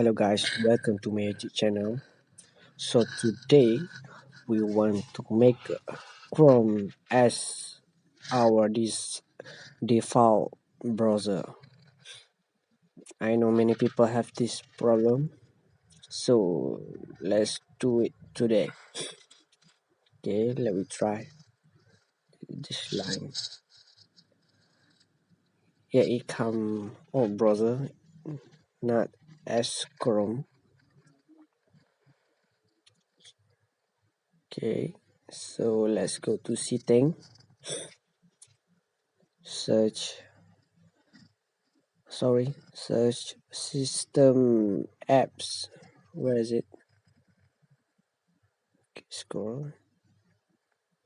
Hello guys, welcome to my YouTube channel. So today we want to make Chrome as our default browser. I know many people have this problem, so let's do it today. Okay, let me try this line. Here it come old browser, not as Chrome. Okay, so let's go to setting, search system apps. Where is it? Scroll.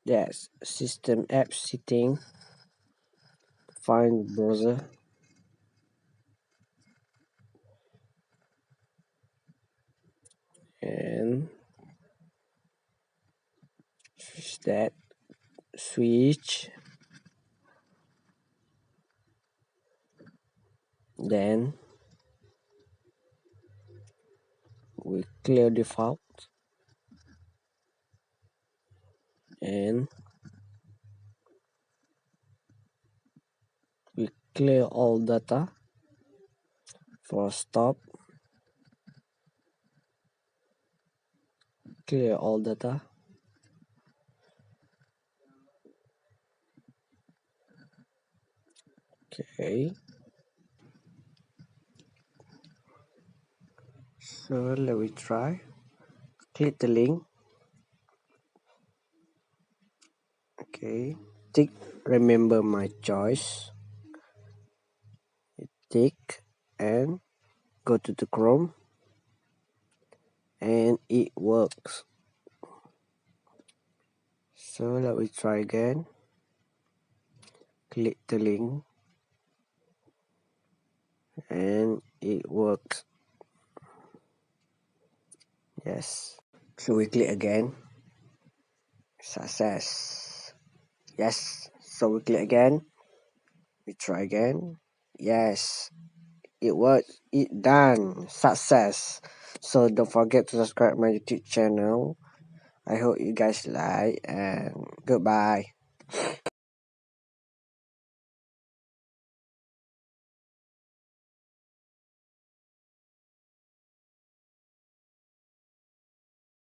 Yes, system app setting, find browser, and switch, then we clear default and we clear all data for stop, clear all data. Okay, so let me try. Click the link. Okay, tick remember my choice. Tick and go to the Chrome, and it works. So let me try again. Click the link and it works. Yes, so we click again. Success. Yes, so we click again. We try again. Yes, it worked. It done. Success. So don't forget to subscribe my YouTube channel. I hope you guys like, and goodbye.